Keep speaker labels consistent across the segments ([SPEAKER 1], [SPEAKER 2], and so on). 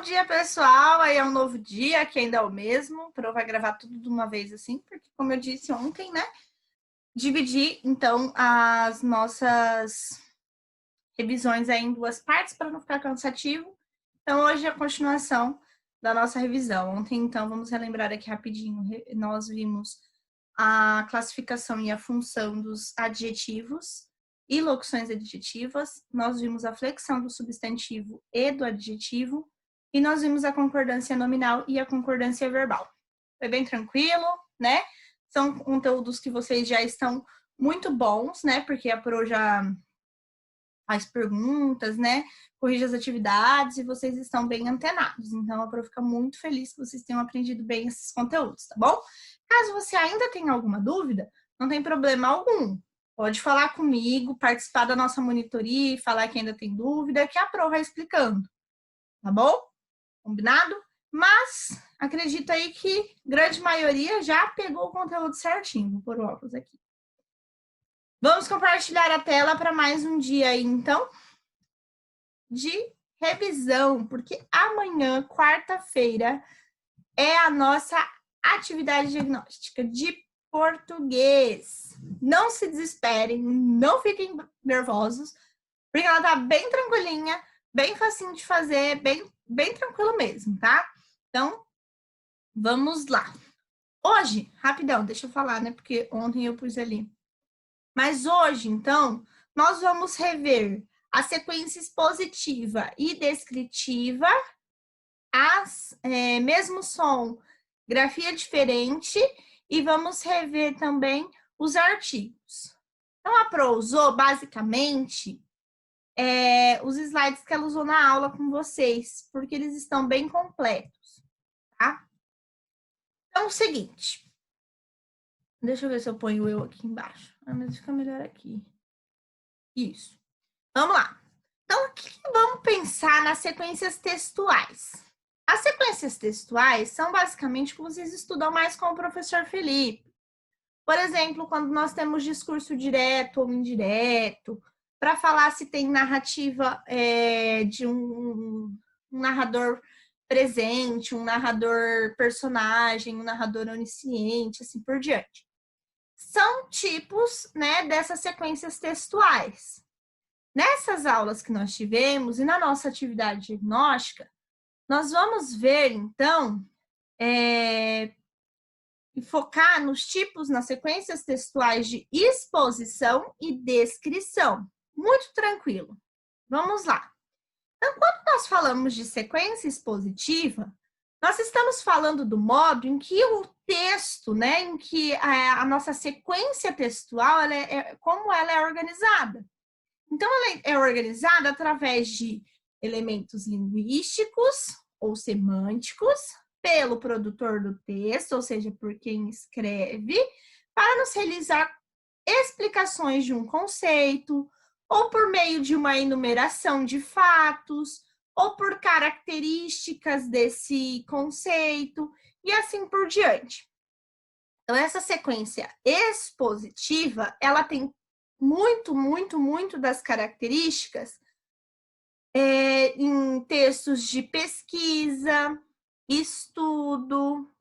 [SPEAKER 1] dia, pessoal. Aí é um novo dia, que ainda é o mesmo. O Pro vai gravar tudo de uma vez assim, porque, como eu disse ontem, né? Dividir, então, as nossas revisões aí em duas partes para não ficar cansativo. Então, hoje é a continuação da nossa revisão. Ontem, então, vamos relembrar aqui rapidinho. Nós vimos a classificação e a função dos adjetivos e locuções adjetivas. Nós vimos a flexão do substantivo e do adjetivo. E nós vimos a concordância nominal e a concordância verbal. Foi bem tranquilo, né? São conteúdos que vocês já estão muito bons, né? Porque a Pro já faz perguntas, né? Corrige as atividades e vocês estão bem antenados. Então, a Pro fica muito feliz que vocês tenham aprendido bem esses conteúdos, tá bom? Caso você ainda tenha alguma dúvida, não tem problema algum. Pode falar comigo, participar da nossa monitoria e falar que ainda tem dúvida, que a Pro vai explicando, tá bom? Combinado? Mas acredito aí que grande maioria já pegou o conteúdo certinho. Vou pôr o óculos aqui. Vamos compartilhar a tela para mais um dia aí, então, de revisão, porque amanhã, quarta-feira, é a nossa atividade diagnóstica de português. Não se desesperem, não fiquem nervosos, porque ela tá bem tranquilinha, bem facinho de fazer, bem tranquilo mesmo, tá? Então, vamos lá. Hoje, rapidão, deixa eu falar, né? Porque ontem eu pus ali. Mas hoje, então, nós vamos rever a sequência expositiva e descritiva, mesmo som, grafia diferente, e vamos rever também os artigos. Então, a Pro usou, basicamente, os slides que ela usou na aula com vocês, porque eles estão bem completos, tá? Então, é o seguinte. Deixa eu ver se eu ponho eu aqui embaixo. Mas fica melhor aqui. Isso. Vamos lá. Então, aqui vamos pensar nas sequências textuais. As sequências textuais são basicamente que vocês estudam mais com o professor Felipe. Por exemplo, quando nós temos discurso direto ou indireto, para falar se tem narrativa de um narrador presente, um narrador personagem, um narrador onisciente, assim por diante. São tipos, né, dessas sequências textuais. Nessas aulas que nós tivemos e na nossa atividade diagnóstica, nós vamos ver, então, e focar nos tipos, nas sequências textuais de exposição e descrição. Muito tranquilo. Vamos lá. Então, quando nós falamos de sequência expositiva, nós estamos falando do modo em que o texto, né, em que a nossa sequência textual, como ela é organizada. Então, ela é organizada através de elementos linguísticos ou semânticos, pelo produtor do texto, ou seja, por quem escreve, para nos realizar explicações de um conceito, ou por meio de uma enumeração de fatos, ou por características desse conceito, e assim por diante. Então, essa sequência expositiva, ela tem muito das características em textos de pesquisa, estudo,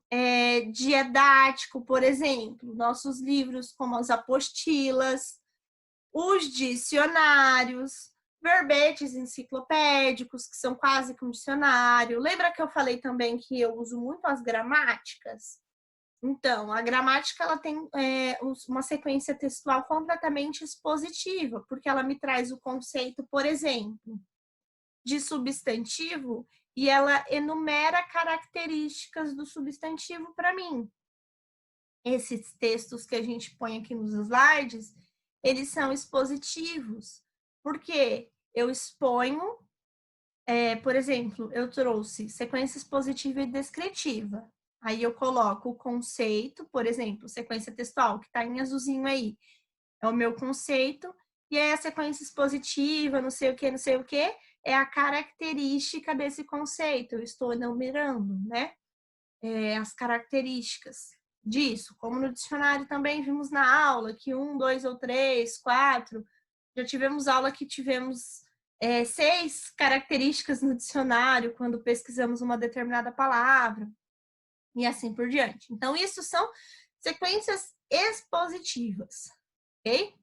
[SPEAKER 1] diedático, por exemplo, nossos livros como as apostilas, os dicionários, verbetes enciclopédicos, que são quase que um dicionário. Lembra que eu falei também que eu uso muito as gramáticas? Então, a gramática ela tem uma sequência textual completamente expositiva, porque ela me traz o conceito, por exemplo, de substantivo e ela enumera características do substantivo para mim. Esses textos que a gente põe aqui nos slides, eles são expositivos, porque eu exponho, por exemplo, eu trouxe sequência expositiva e descritiva. Aí eu coloco o conceito, por exemplo, sequência textual, que está em azulzinho aí. É o meu conceito. E aí a sequência expositiva, não sei o que, é a característica desse conceito. Eu estou enumerando, né? As características disso. Como no dicionário também vimos na aula, que 1, 2 ou 3, 4. Já tivemos aula que tivemos 6 características no dicionário quando pesquisamos uma determinada palavra e assim por diante. Então, isso são sequências expositivas, ok?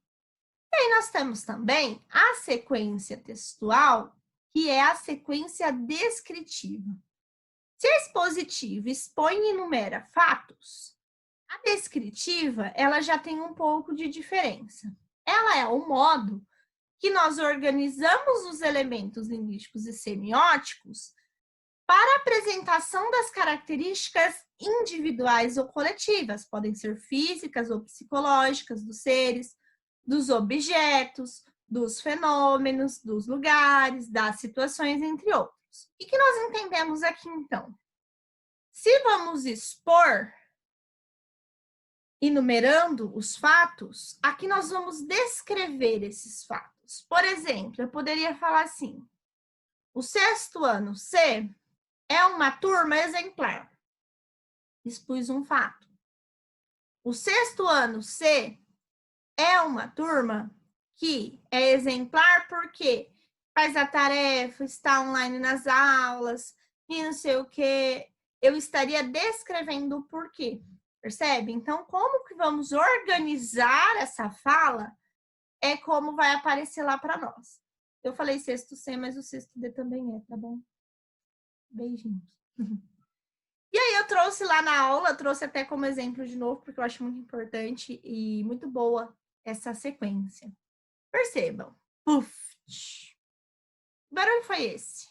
[SPEAKER 1] E aí nós temos também a sequência textual, que é a sequência descritiva. Se a expositiva expõe e enumera fatos, a descritiva, ela já tem um pouco de diferença. Ela é o modo que nós organizamos os elementos linguísticos e semióticos para a apresentação das características individuais ou coletivas, podem ser físicas ou psicológicas dos seres, dos objetos, dos fenômenos, dos lugares, das situações, entre outros. O que nós entendemos aqui, então? Se vamos expor enumerando os fatos, aqui nós vamos descrever esses fatos. Por exemplo, eu poderia falar assim: o 6º ano C é uma turma exemplar. Expus um fato. O 6º ano C é uma turma que é exemplar porque faz a tarefa, está online nas aulas e não sei o que. Eu estaria descrevendo o porquê, percebe? Então, como que vamos organizar essa fala é como vai aparecer lá para nós. Eu falei 6º C, mas o 6º D também é, tá bom? Beijinhos. E aí eu trouxe lá na aula, trouxe até como exemplo de novo, porque eu acho muito importante e muito boa essa sequência. Percebam. Puf. Que barulho foi esse?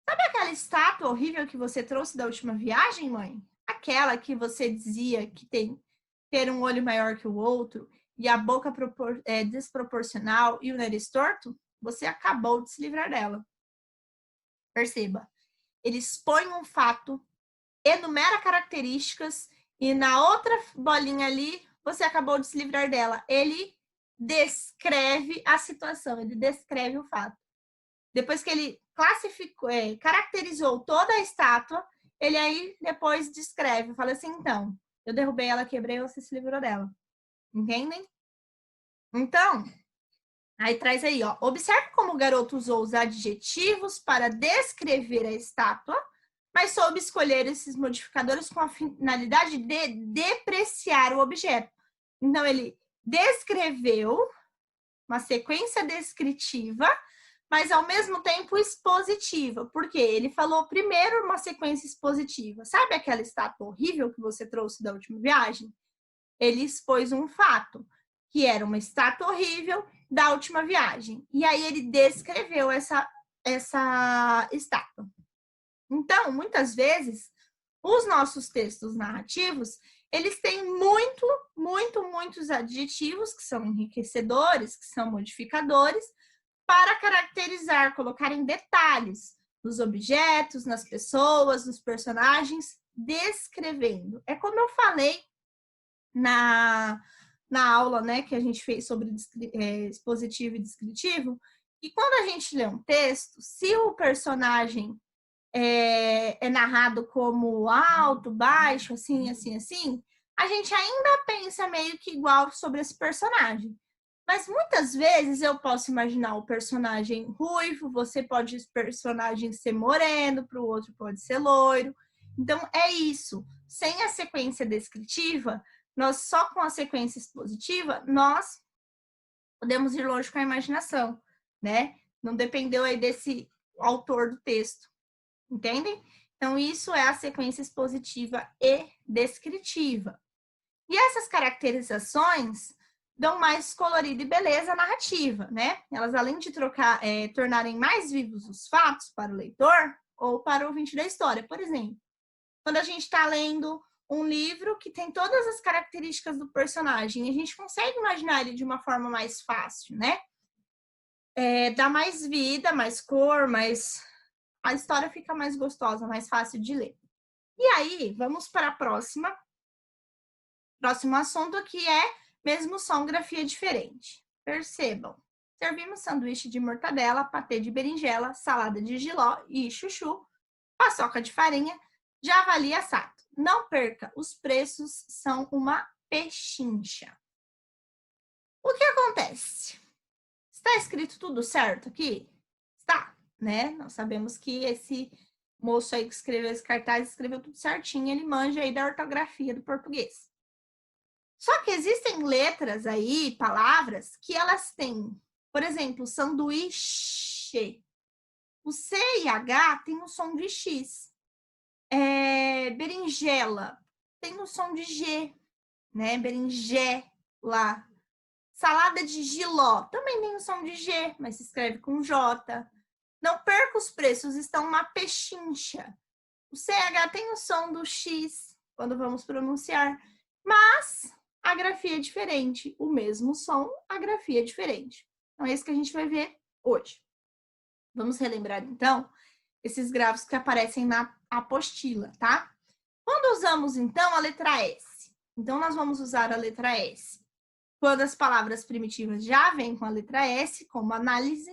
[SPEAKER 1] Sabe aquela estátua horrível que você trouxe da última viagem, mãe? Aquela que você dizia que tem ter um olho maior que o outro e a boca desproporcional e o nariz torto? Você acabou de se livrar dela. Perceba. Ele expõe um fato, enumera características e na outra bolinha ali, você acabou de se livrar dela. Ele descreve a situação, ele descreve o fato. Depois que ele classificou, caracterizou toda a estátua, ele aí depois descreve, fala assim, então, eu derrubei ela, quebrei, você se livrou dela. Entendem? Então, aí traz aí, ó. Observe como o garoto usou os adjetivos para descrever a estátua, mas soube escolher esses modificadores com a finalidade de depreciar o objeto. Então, ele descreveu uma sequência descritiva, mas ao mesmo tempo expositiva. Por quê? Ele falou primeiro uma sequência expositiva. Sabe aquela estátua horrível que você trouxe da última viagem? Ele expôs um fato, que era uma estátua horrível da última viagem. E aí ele descreveu essa estátua. Então, muitas vezes, os nossos textos narrativos, eles têm muitos adjetivos que são enriquecedores, que são modificadores, para caracterizar, colocar em detalhes nos objetos, nas pessoas, nos personagens, descrevendo. É como eu falei na aula, né, que a gente fez sobre expositivo e descritivo, e quando a gente lê um texto, se o personagem é narrado como alto, baixo, assim, a gente ainda pensa meio que igual sobre esse personagem. Mas muitas vezes eu posso imaginar o personagem ruivo, você pode o personagem ser moreno, para o outro pode ser loiro. Então, é isso. Sem a sequência descritiva, nós só com a sequência expositiva, nós podemos ir longe com a imaginação, né? Não dependeu aí desse autor do texto. Entendem? Então, isso é a sequência expositiva e descritiva. E essas caracterizações dão mais colorido e beleza narrativa, né? Elas, além de tornarem mais vivos os fatos para o leitor ou para o ouvinte da história. Por exemplo, quando a gente está lendo um livro que tem todas as características do personagem, a gente consegue imaginar ele de uma forma mais fácil, né? Dá mais vida, mais cor, a história fica mais gostosa, mais fácil de ler. E aí, vamos para a próximo assunto, que é mesmo som, grafia diferente. Percebam, servimos sanduíche de mortadela, patê de berinjela, salada de jiló e chuchu, paçoca de farinha, javali assado. Não perca, os preços são uma pechincha. O que acontece? Está escrito tudo certo aqui? né? Nós sabemos que esse moço aí que escreveu esse cartaz, escreveu tudo certinho, ele manja aí da ortografia do português. Só que existem letras aí, palavras, que elas têm, por exemplo, sanduíche. O C e H tem o som de X. Berinjela tem o som de G, né? Berinjela. Salada de jiló também tem o som de G, mas se escreve com J. Não perca os preços, estão uma pechincha. O CH tem o som do X quando vamos pronunciar, mas a grafia é diferente. O mesmo som, a grafia é diferente. Então, é isso que a gente vai ver hoje. Vamos relembrar, então, esses grafos que aparecem na apostila, tá? Quando usamos, então, a letra S? Então, nós vamos usar a letra S quando as palavras primitivas já vêm com a letra S, como análise,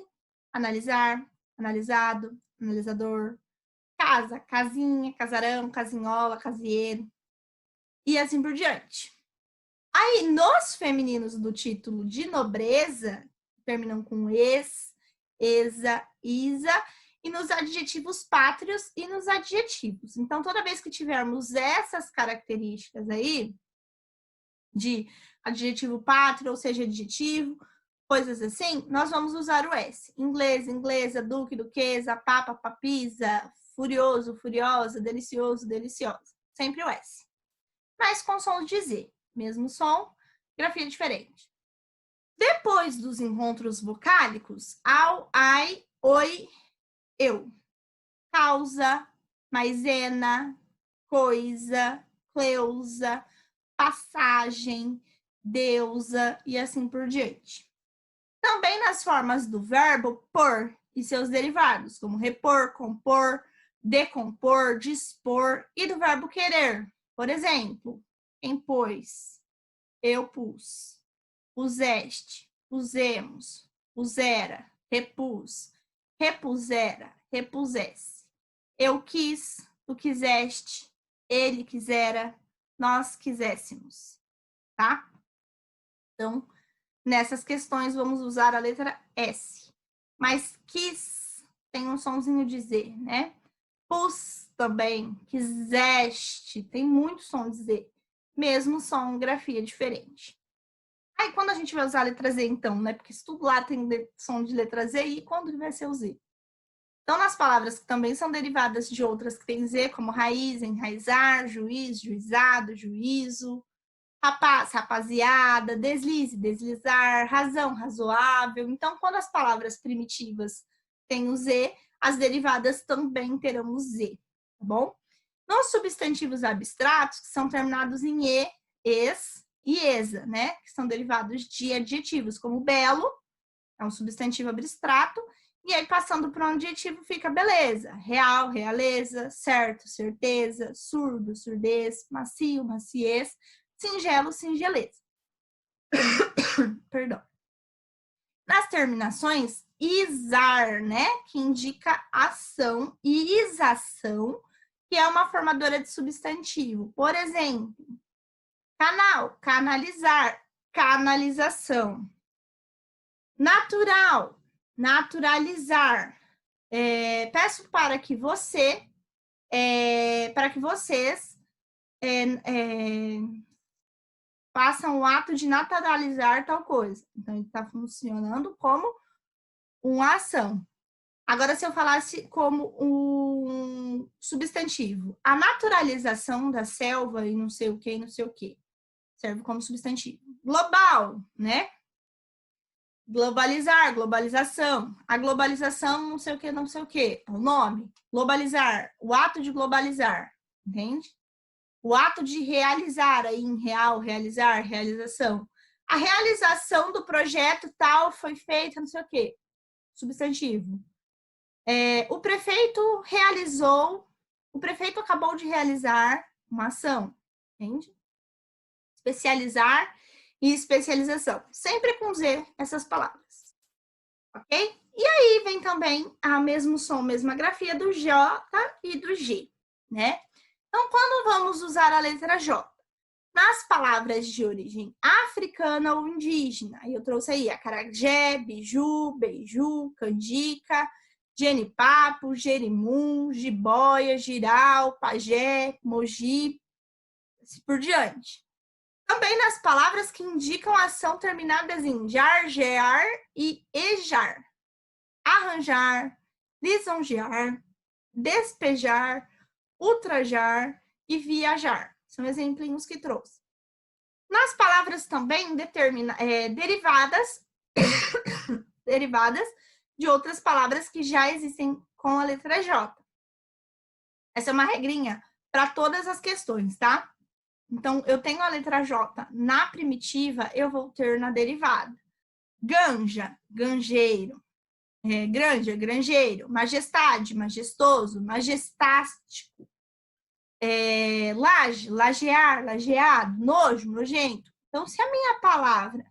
[SPEAKER 1] analisar, analisado, analisador, casa, casinha, casarão, casinhola, casieiro, e assim por diante. Aí, nos femininos do título de nobreza, terminam com es, esa, isa, e nos adjetivos pátrios e nos adjetivos. Então, toda vez que tivermos essas características aí, de adjetivo pátrio, ou seja, adjetivo, coisas assim, nós vamos usar o S. Inglês, inglesa, duque, duquesa, papa, papisa, furioso, furiosa, delicioso, deliciosa. Sempre o S. Mas com som de Z. Mesmo som, grafia diferente. Depois dos encontros vocálicos, ao, ai, oi, eu. Causa, maisena, coisa, cleusa, passagem, deusa e assim por diante. Também nas formas do verbo por e seus derivados, como repor, compor, decompor, dispor, e do verbo querer. Por exemplo, quem pôs, eu pus, puseste, pusemos, pusera, repus, repusera, repusesse. Eu quis, tu quiseste, ele quisera, nós quiséssemos, tá? Então, nessas questões, vamos usar a letra S. Mas quis tem um sonzinho de Z, né? Pus também, quiseste, tem muito som de Z. Mesmo som, grafia diferente. Aí, quando a gente vai usar a letra Z, então, né? Porque se tudo lá tem som de letra Z, e quando vai ser o Z? Então, nas palavras que também são derivadas de outras que tem Z, como raiz, enraizar, juiz, juizado, juízo, rapaz, rapaziada, deslize, deslizar, razão, razoável. Então, quando as palavras primitivas têm o Z, as derivadas também terão o Z, tá bom? Nos substantivos abstratos, que são terminados em E, es e esa, né? Que são derivados de adjetivos, como belo, é um substantivo abstrato, e aí, passando para um adjetivo, fica beleza, real, realeza, certo, certeza, surdo, surdez, macio, maciez, singelo, singeleza. Perdão. Nas terminações, isar, né, que indica ação, e isação, que é uma formadora de substantivo. Por exemplo, canal, canalizar, canalização. Natural, naturalizar. Peço para que você, para que vocês façam o ato de naturalizar tal coisa. Então, ele está funcionando como uma ação. Agora, se eu falasse como um substantivo, a naturalização da selva e não sei o que, não sei o que, serve como substantivo. Global, né? Globalizar, globalização. A globalização, não sei o que, não sei o que. O nome, globalizar, o ato de globalizar, entende? O ato de realizar, aí em real, realizar, realização. A realização do projeto tal foi feita, não sei o quê. Substantivo. O prefeito realizou, o prefeito acabou de realizar uma ação, entende? Especializar e especialização. Sempre com Z, essas palavras. Ok? E aí vem também a mesmo som, mesma grafia do J e do G, né? Então, quando vamos usar a letra J? Nas palavras de origem africana ou indígena, eu trouxe aí acarajé, biju, beiju, canjica, Genipapo, Jerimum, Jiboia, Giral, Pajé, Mogi, assim por diante. Também nas palavras que indicam ação terminadas em jar, gear e ejar. Arranjar, lisonjear, despejar, ultrajar e viajar. São exemplinhos que trouxe. Nas palavras também derivadas de outras palavras que já existem com a letra J. Essa é uma regrinha para todas as questões, tá? Então, eu tenho a letra J na primitiva, eu vou ter na derivada. Ganja, ganjeiro. Granja, granjeiro. Majestade, majestoso, majestástico. Laje, lajear, lajeado. Nojo, nojento. Então, se a minha palavra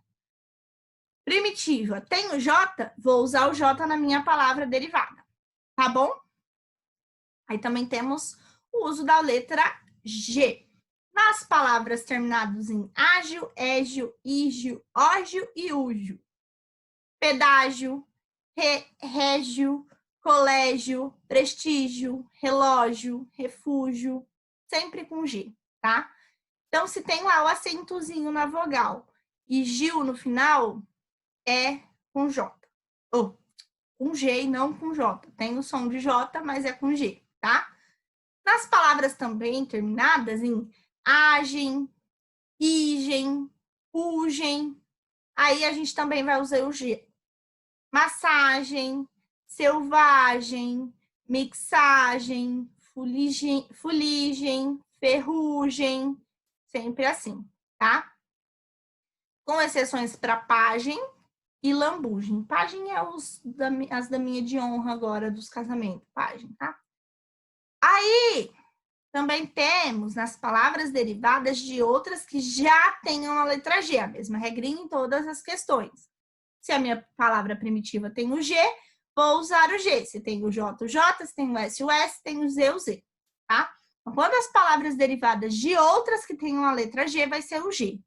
[SPEAKER 1] primitiva tem o J, vou usar o J na minha palavra derivada. Tá bom? Aí também temos o uso da letra G. Nas palavras terminadas em ágil, égio, ígio, ógio e úgio. Pedágio, régio, colégio, prestígio, relógio, refúgio, sempre com G, tá? Então, se tem lá o acentozinho na vogal e Gil no final, é com J. Ou com G e não com J. Tem o som de J, mas é com G, tá? Nas palavras também terminadas em agem, igem, ugem, aí a gente também vai usar o G. Massagem, selvagem, mixagem, fuligem, ferrugem, sempre assim, tá? Com exceções para pagem e lambugem. Pagem é as daminhas de honra agora dos casamentos, pagem, tá? Aí, também temos nas palavras derivadas de outras que já tenham a letra G, a mesma regrinha em todas as questões. Se a minha palavra primitiva tem o G, vou usar o G. Se tem o J, o J. Se tem o S, tem o Z, o Z. Tá? Então, quando as palavras derivadas de outras que tenham a letra G, vai ser o G.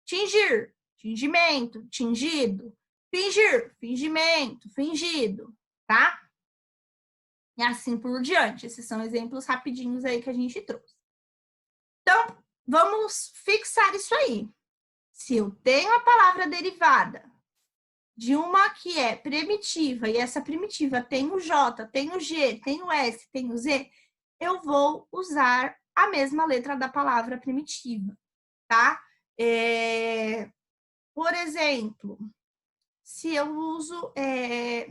[SPEAKER 1] Tingir, tingimento, tingido. Fingir, fingimento, fingido. Tá? E assim por diante. Esses são exemplos rapidinhos aí que a gente trouxe. Então, vamos fixar isso aí. Se eu tenho a palavra derivada de uma que é primitiva, e essa primitiva tem o J, tem o G, tem o S, tem o Z, eu vou usar a mesma letra da palavra primitiva, tá? Por exemplo, se eu uso... deixa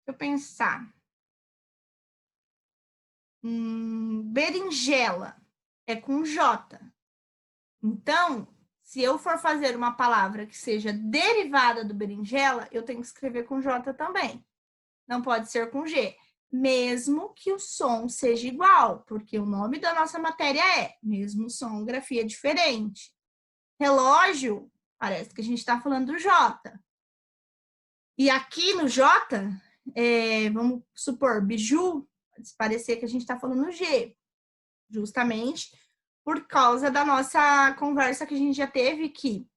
[SPEAKER 1] eu pensar. Berinjela é com J. Então, se eu for fazer uma palavra que seja derivada do berinjela, eu tenho que escrever com J também. Não pode ser com G, mesmo que o som seja igual, porque o nome da nossa matéria é mesmo som, grafia diferente. Relógio, parece que a gente está falando do J. E aqui no J, vamos supor, biju, pode parecer que a gente está falando G, justamente por causa da nossa conversa que a gente já teve, que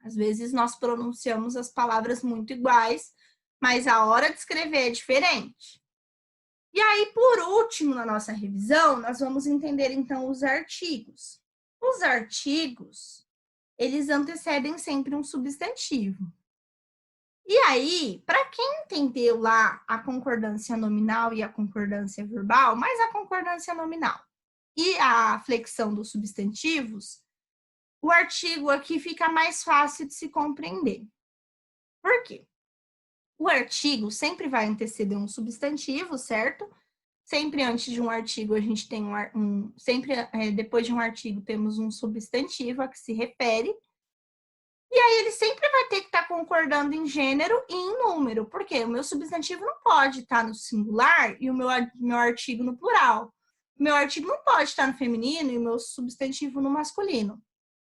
[SPEAKER 1] às vezes nós pronunciamos as palavras muito iguais, mas a hora de escrever é diferente. E aí, por último, na nossa revisão, nós vamos entender, então, os artigos. Os artigos, eles antecedem sempre um substantivo. E aí, para quem entendeu lá a concordância nominal e a concordância verbal, mais a concordância nominal e a flexão dos substantivos, o artigo aqui fica mais fácil de se compreender. Por quê? O artigo sempre vai anteceder um substantivo, certo? Sempre antes de um artigo a gente tem depois de um artigo temos um substantivo a que se refere. E aí ele sempre vai ter que estar concordando em gênero e em número, porque o meu substantivo não pode estar no singular e o meu artigo no plural. O meu artigo não pode estar no feminino e o meu substantivo no masculino.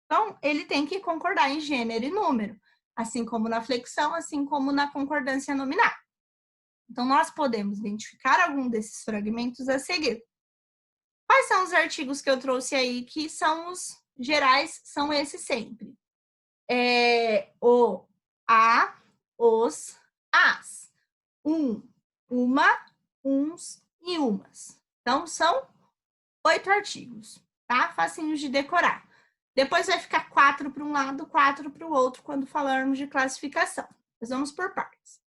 [SPEAKER 1] Então, ele tem que concordar em gênero e número, assim como na flexão, assim como na concordância nominal. Então, nós podemos identificar algum desses fragmentos a seguir. Quais são os artigos que eu trouxe aí que são os gerais? São esses sempre. O, a, os, as. uma, uns e umas. Então, são 8 artigos, tá? Facinhos de decorar. Depois vai ficar 4 para um lado, 4 para o outro, quando falarmos de classificação. Nós vamos por partes.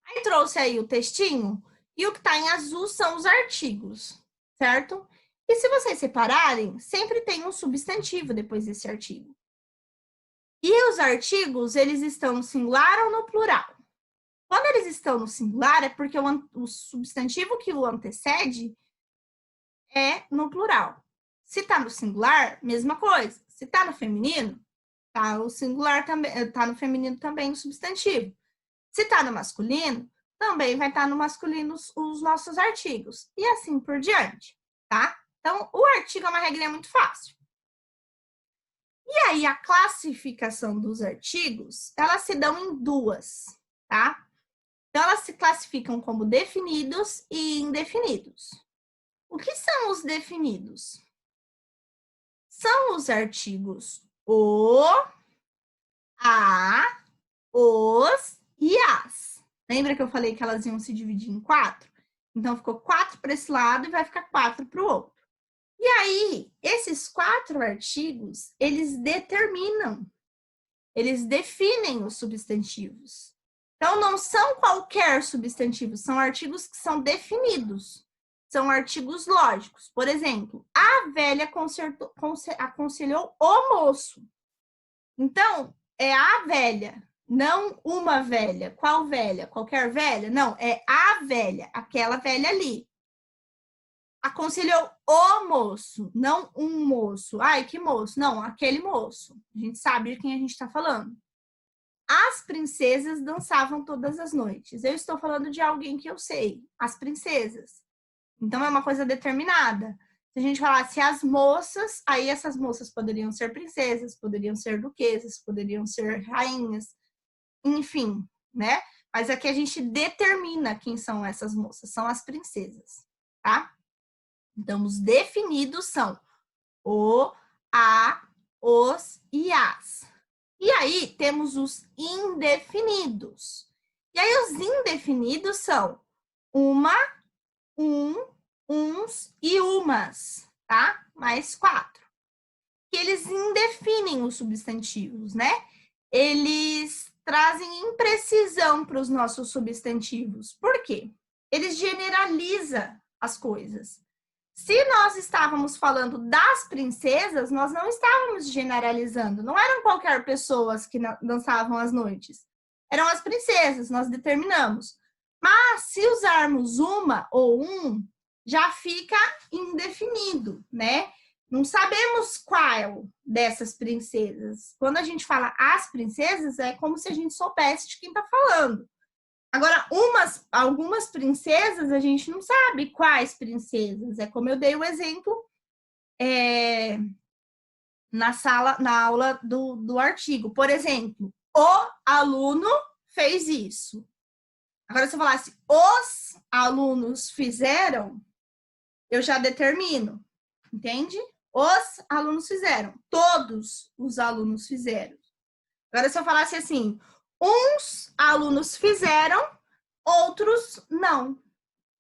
[SPEAKER 1] Aí trouxe aí o textinho, e o que está em azul são os artigos, certo? E se vocês separarem, sempre tem um substantivo depois desse artigo. E os artigos, eles estão no singular ou no plural? Quando eles estão no singular, é porque o substantivo que o antecede é no plural. Se está no singular, mesma coisa. Se está no feminino, tá o singular também, tá no feminino também o substantivo. Se está no masculino, também vai estar no masculino os nossos artigos. E assim por diante, tá? Então, o artigo é uma regrinha muito fácil. E aí, a classificação dos artigos, elas se dão em duas, tá? Então, elas se classificam como definidos e indefinidos. O que são os definidos? São os artigos o, a, os e as. Lembra que eu falei que elas iam se dividir em 4? Então, ficou 4 para esse lado e vai ficar 4 para o outro. E aí, esses 4 artigos, eles determinam, eles definem os substantivos. Então, não são qualquer substantivo, são artigos que são definidos. São artigos lógicos. Por exemplo, a velha aconselhou o moço. Então, é a velha, não uma velha. Qual velha? Qualquer velha? Não, é a velha, aquela velha ali. Aconselhou o moço, não um moço. Ai, que moço? Não, aquele moço. A gente sabe de quem a gente está falando. As princesas dançavam todas as noites. Eu estou falando de alguém que eu sei. As princesas. Então, é uma coisa determinada. Se a gente falasse as moças, aí essas moças poderiam ser princesas, poderiam ser duquesas, poderiam ser rainhas, enfim, né? Mas aqui a gente determina quem são essas moças, são as princesas, tá? Então, os definidos são o, a, os e as. E aí, temos os indefinidos. E aí, os indefinidos são uma, uns e umas, tá? Mais 4. Que eles indefinem os substantivos, né? Eles trazem imprecisão para os nossos substantivos. Por quê? Eles generalizam as coisas. Se nós estávamos falando das princesas, nós não estávamos generalizando. Não eram qualquer pessoas que dançavam às noites. Eram as princesas, nós determinamos. Mas se usarmos uma ou um, já fica indefinido, né? Não sabemos qual dessas princesas. Quando a gente fala as princesas, é como se a gente soubesse de quem está falando. Agora, algumas princesas, a gente não sabe quais princesas. É como eu dei o exemplo na aula do artigo. Por exemplo, o aluno fez isso. Agora, se eu falasse os alunos fizeram, eu já determino, entende? Os alunos fizeram, todos os alunos fizeram. Agora, se eu falasse assim, uns alunos fizeram, outros não.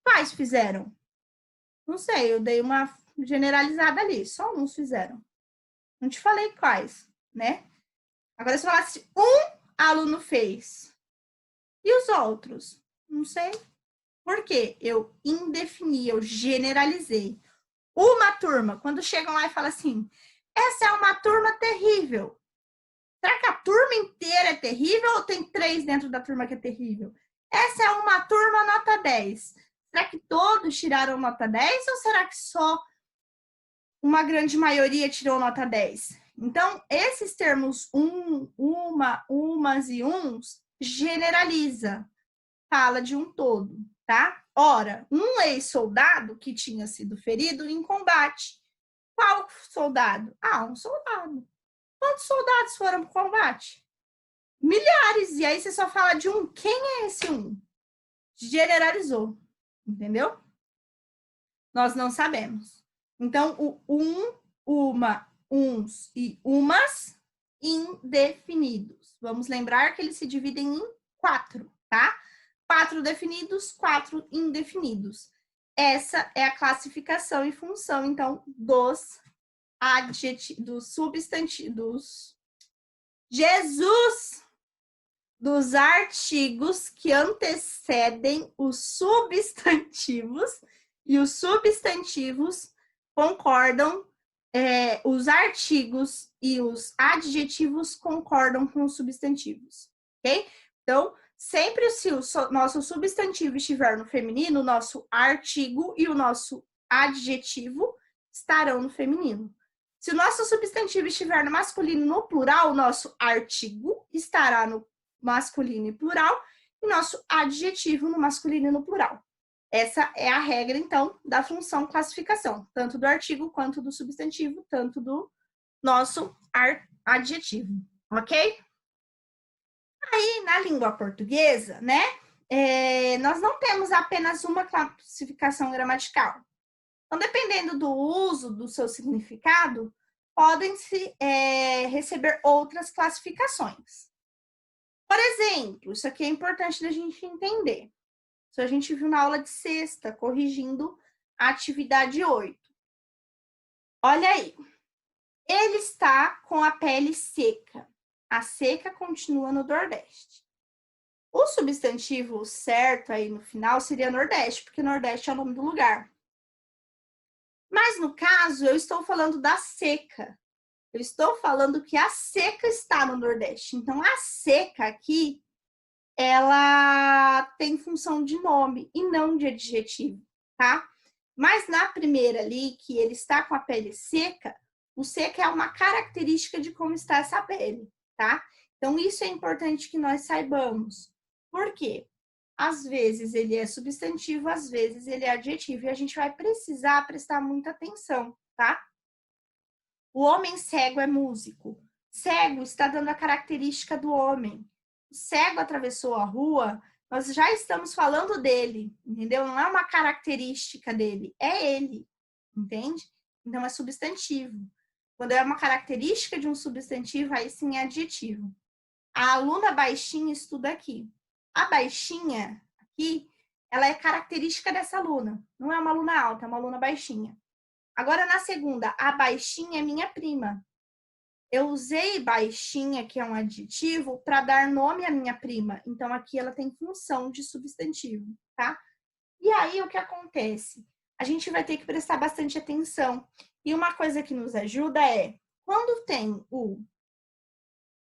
[SPEAKER 1] Quais fizeram? Não sei, eu dei uma generalizada ali, só uns fizeram. Não te falei quais, né? Agora, se eu falasse um aluno fez, e os outros? Não sei. Por quê? Eu indefini, eu generalizei. Uma turma, quando chegam lá e falam assim, essa é uma turma terrível. Será que a turma inteira é terrível ou tem 3 dentro da turma que é terrível? Essa é uma turma nota 10. Será que todos tiraram nota 10 ou será que só uma grande maioria tirou nota 10? Então, esses termos uma, umas e uns generaliza, fala de um todo, tá? Ora, um ex-soldado que tinha sido ferido em combate. Qual soldado? Ah, um soldado. Quantos soldados foram para o combate? Milhares. E aí você só fala de um. Quem é esse um? Generalizou. Entendeu? Nós não sabemos. Então, o uma, uns e umas indefinidos. Vamos lembrar que eles se dividem em 4, tá? 4 definidos, 4 indefinidos. Essa é a classificação e função, então, dos substantivos. Jesus! Dos artigos que antecedem os substantivos, e os substantivos concordam, os artigos e os adjetivos concordam com os substantivos, ok? Então, sempre se o nosso substantivo estiver no feminino, o nosso artigo e o nosso adjetivo estarão no feminino. Se o nosso substantivo estiver no masculino e no plural, o nosso artigo estará no masculino e plural, e nosso adjetivo no masculino e no plural. Essa é a regra, então, da função classificação, tanto do artigo quanto do substantivo, tanto do nosso adjetivo, ok? Aí, na língua portuguesa, né, nós não temos apenas uma classificação gramatical. Então, dependendo do uso do seu significado, podem-se receber outras classificações. Por exemplo, isso aqui é importante da gente entender. Isso a gente viu na aula de sexta, corrigindo a atividade 8. Olha aí. Ele está com a pele seca. A seca continua no Nordeste. O substantivo certo aí no final seria Nordeste, porque Nordeste é o nome do lugar. Mas no caso, eu estou falando da seca. Eu estou falando que a seca está no Nordeste. Então, a seca aqui, ela tem função de nome e não de adjetivo, tá? Mas na primeira ali, que ele está com a pele seca, o seca é uma característica de como está essa pele, tá? Então, isso é importante que nós saibamos. Por quê? Às vezes ele é substantivo, às vezes ele é adjetivo. E a gente vai precisar prestar muita atenção, tá? O homem cego é músico. Cego está dando a característica do homem. O cego atravessou a rua, nós já estamos falando dele, entendeu? Não é uma característica dele, é ele, entende? Então é substantivo. Quando é uma característica de um substantivo, aí sim é adjetivo. A aluna baixinha estuda aqui. A baixinha aqui, ela é característica dessa aluna. Não é uma aluna alta, é uma aluna baixinha. Agora, na segunda, a baixinha é minha prima. Eu usei baixinha, que é um adjetivo, para dar nome à minha prima. Então, aqui ela tem função de substantivo, tá? E aí, o que acontece? A gente vai ter que prestar bastante atenção. E uma coisa que nos ajuda é, quando tem o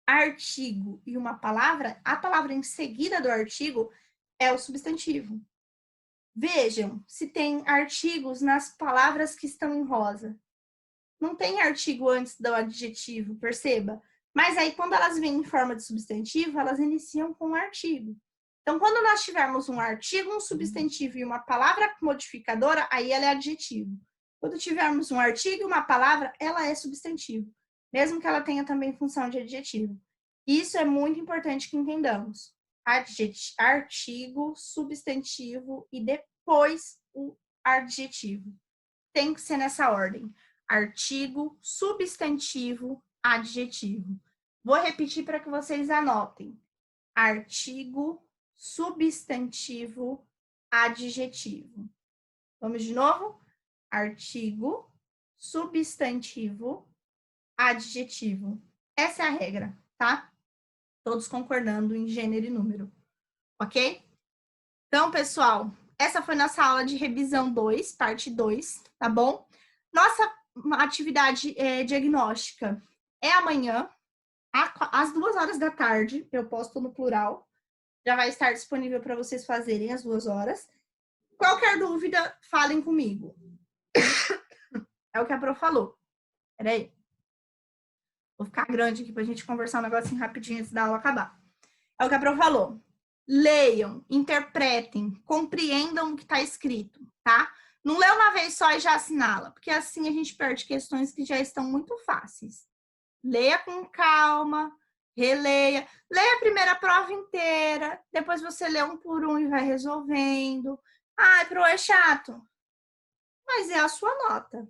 [SPEAKER 1] artigo e uma palavra, a palavra em seguida do artigo é o substantivo. Vejam se tem artigos nas palavras que estão em rosa. Não tem artigo antes do adjetivo, perceba? Mas aí, quando elas vêm em forma de substantivo, elas iniciam com um artigo. Então, quando nós tivermos um artigo, um substantivo e uma palavra modificadora, aí ela é adjetivo. Quando tivermos um artigo e uma palavra, ela é substantivo, mesmo que ela tenha também função de adjetivo. Isso é muito importante que entendamos. Artigo, substantivo e depois o adjetivo. Tem que ser nessa ordem. Artigo, substantivo, adjetivo. Vou repetir para que vocês anotem. Artigo, substantivo, adjetivo. Vamos de novo? Artigo, substantivo, adjetivo. Essa é a regra, tá? Todos concordando em gênero e número, ok? Então, pessoal, essa foi nossa aula de revisão 2, parte 2, tá bom? Nossa atividade diagnóstica é amanhã, às 2h da tarde, eu posto no plural, já vai estar disponível para vocês fazerem às 2h. Qualquer dúvida, falem comigo. É o que a Pro falou. Peraí. Vou ficar grande aqui para a gente conversar um negocinho rapidinho antes da aula acabar. É o que a Pro falou. Leiam, interpretem, compreendam o que está escrito, tá? Não lê uma vez só e já assinala, porque assim a gente perde questões que já estão muito fáceis. Leia com calma, releia. Leia a primeira prova inteira, depois você lê um por um e vai resolvendo. Ai, Pro, é chato. Mas é a sua nota.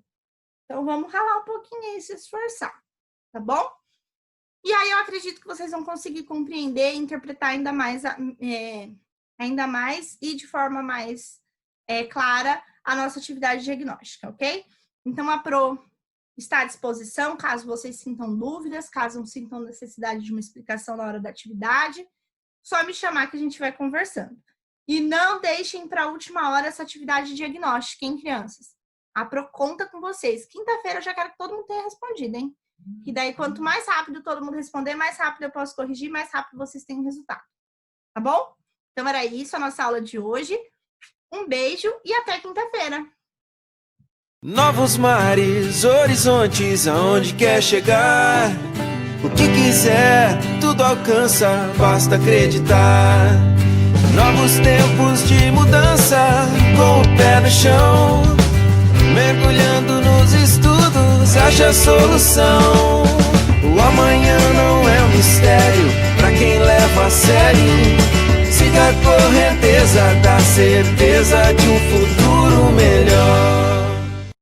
[SPEAKER 1] Então, vamos ralar um pouquinho e se esforçar, tá bom? E aí, eu acredito que vocês vão conseguir compreender e interpretar ainda mais ainda mais e de forma mais clara a nossa atividade diagnóstica, ok? Então, a Pro está à disposição, caso vocês sintam dúvidas, caso sintam necessidade de uma explicação na hora da atividade, só me chamar que a gente vai conversando. E não deixem para a última hora essa atividade diagnóstica, hein, crianças? A Pro conta com vocês. Quinta-feira eu já quero que todo mundo tenha respondido, hein? Que daí, quanto mais rápido todo mundo responder, mais rápido eu posso corrigir, mais rápido vocês têm o resultado. Tá bom? Então, era isso a nossa aula de hoje. Um beijo e até quinta-feira.
[SPEAKER 2] Novos mares, horizontes, aonde quer chegar. O que quiser, tudo alcança, basta acreditar. Novos tempos de mudança, com o pé no chão. Mergulhando nos estudos, acha a solução. O amanhã não é um mistério, pra quem leva a sério. Siga a correnteza da certeza de um futuro